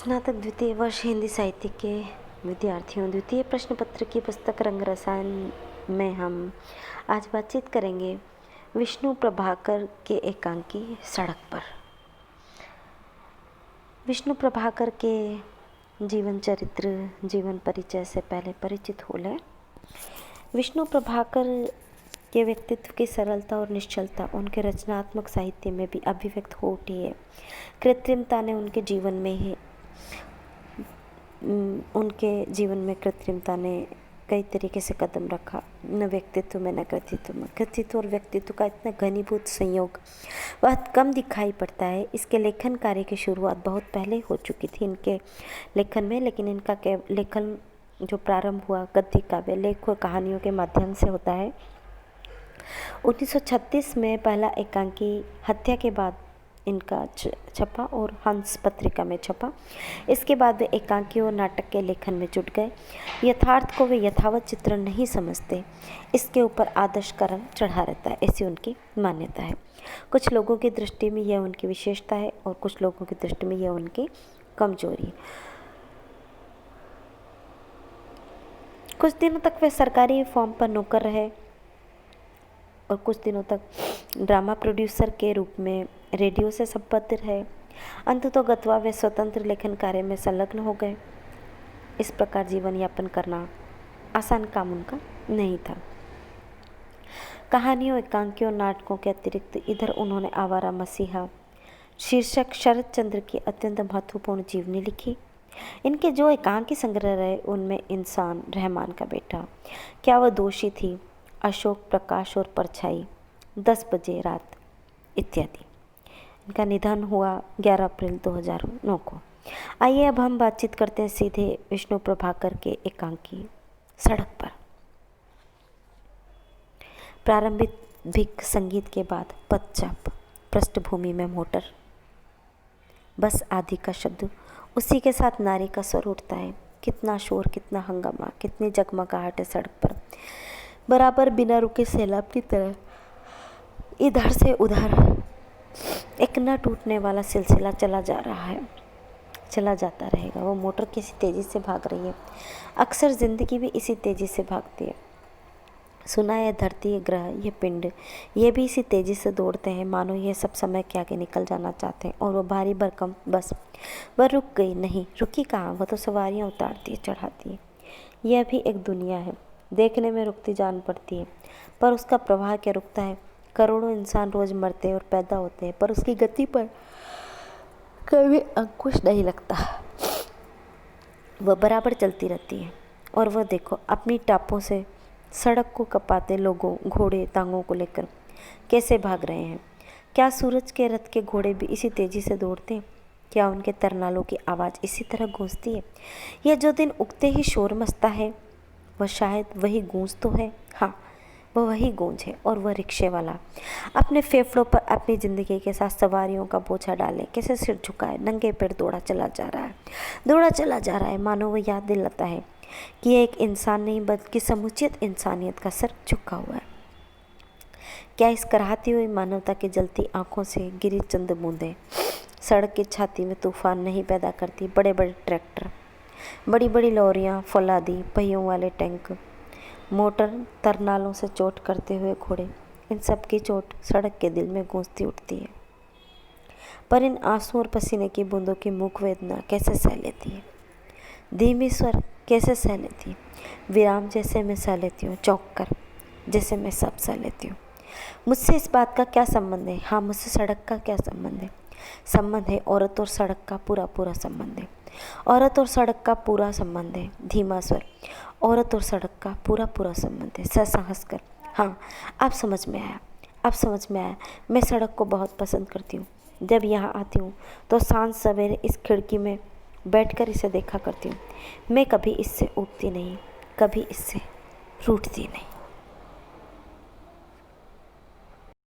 स्नातक द्वितीय वर्ष हिंदी साहित्य के विद्यार्थियों, द्वितीय प्रश्न पत्र की पुस्तक रंग रसायन में हम आज बातचीत करेंगे विष्णु प्रभाकर के एकांकी सड़क पर। विष्णु प्रभाकर के जीवन चरित्र, जीवन परिचय से पहले परिचित हो लें। विष्णु प्रभाकर के व्यक्तित्व की सरलता और निश्चलता उनके रचनात्मक साहित्य में भी अभिव्यक्त हो उठी है। कृत्रिमता ने उनके जीवन में कृत्रिमता ने कई तरीके से कदम रखा, न व्यक्तित्व में न कृतित्व में। कृतित्व और व्यक्तित्व का इतना घनीभूत संयोग बहुत कम दिखाई पड़ता है। इसके लेखन कार्य की शुरुआत बहुत पहले हो चुकी थी इनके लेखन में, लेकिन इनका लेखन जो प्रारंभ हुआ गद्य काव्य, लेख और कहानियों के माध्यम से होता है। 1936 में पहला एकांकी हत्या के बाद इनका छपा और हंस पत्रिका में छपा। इसके बाद वे एकांकी और नाटक के लेखन में जुट गए। यथार्थ को वे यथावत चित्रण नहीं समझते, इसके ऊपर आदर्श का रंग चढ़ा रहता है, ऐसी उनकी मान्यता है। कुछ लोगों की दृष्टि में यह उनकी विशेषता है और कुछ लोगों की दृष्टि में यह उनकी कमजोरी है। कुछ दिनों तक वे सरकारी फॉर्म पर नौकर रहे और कुछ दिनों तक ड्रामा प्रोड्यूसर के रूप में रेडियो से संबद्ध रहे। अंततः गत्वा वे स्वतंत्र लेखन कार्य में संलग्न हो गए। इस प्रकार जीवन यापन करना आसान काम उनका नहीं था। कहानियों, एकांकियों, नाटकों के अतिरिक्त इधर उन्होंने आवारा मसीहा शीर्षक शरद चंद्र की अत्यंत महत्वपूर्ण जीवनी लिखी। इनके जो एकांकी संग्रह रहे उनमें इंसान, रहमान का बेटा, क्या वह दोषी थी, अशोक, प्रकाश और परछाई, 10 बजे रात इत्यादि। इनका निधन हुआ 11 अप्रैल 2009 को। आइए अब हम बातचीत करते हैं सीधे विष्णु प्रभाकर के एकांकी सड़क पर। प्रारंभिक संगीत के बाद पदचाप, पृष्ठभूमि में मोटर, बस आदि का शब्द, उसी के साथ नारी का स्वर उठता है। कितना शोर, कितना हंगामा, कितनी जगमगाहट है सड़क पर। बराबर बिना रुके सैलाब की तरह इधर से उधर एक न टूटने वाला सिलसिला चला जाता रहेगा। वो मोटर किसी तेज़ी से भाग रही है। अक्सर ज़िंदगी भी इसी तेज़ी से भागती है। सुना है धरती, ये ग्रह, ये पिंड, ये भी इसी तेज़ी से दौड़ते हैं, मानो ये सब समय के आगे निकल जाना चाहते हैं। और वो भारी भरकम बस, वह रुक गई नहीं। रुकी कहाँ, वह तो सवारियाँ उतारती है, चढ़ाती है। यह भी एक दुनिया है, देखने में रुकती जान पड़ती है, पर उसका प्रवाह क्या रुकता है। करोड़ों इंसान रोज़ मरते और पैदा होते हैं, पर उसकी गति पर कभी अंकुश नहीं लगता। वह बराबर चलती रहती है। और वह देखो, अपनी टापों से सड़क को कपाते लोगों, घोड़े, टांगों को लेकर कैसे भाग रहे हैं। क्या सूरज के रथ के घोड़े भी इसी तेज़ी से दौड़ते हैं? क्या उनके तरनालों की आवाज़ इसी तरह गूंजती है? यह जो दिन उगते ही शोर मचता है, वह शायद वही गूंज तो है। हाँ, वह वही गूंज है। और वह रिक्शे वाला अपने फेफड़ों पर अपनी ज़िंदगी के साथ सवारियों का बोझा डाले, कैसे सिर झुकाए नंगे पैर दौड़ा चला जा रहा है, मानो वह याद दिलाता है कि यह एक इंसान नहीं बल्कि समुचित इंसानियत का सर झुका हुआ है। क्या इस कराहती हुई मानवता की जलती आंखों से गिरी चंद बूंदें सड़क की छाती में तूफान नहीं पैदा करती? बड़े बड़े ट्रैक्टर, बड़ी बड़ी लॉरियाँ, फौलादी पहियों वाले टैंक, मोटर, तरनालों से चोट करते हुए घोड़े, इन सब की चोट सड़क के दिल में गूंजती उठती है। पर इन आंसू और पसीने की बूंदों की मुख वेदना कैसे सह लेती है? धीमी स्वर कैसे सह लेती है? विराम जैसे मैं सह लेती हूँ, चौंक कर जैसे मैं सब सह लेती हूँ। मुझसे इस बात का क्या संबंध है? हाँ, मुझसे सड़क का क्या संबंध है? संबंध है औरत और सड़क का पूरा संबंध है। औरत और सड़क का पूरा संबंध है। धीमा स्वर, औरत और सड़क का पूरा संबंध है। साहस कर। हाँ, अब समझ में आया। मैं सड़क को बहुत पसंद करती हूँ। जब यहाँ आती हूँ तो सांझ सवेरे इस खिड़की में बैठकर इसे देखा करती हूँ। मैं कभी इससे ऊबती नहीं, कभी इससे रूठती नहीं।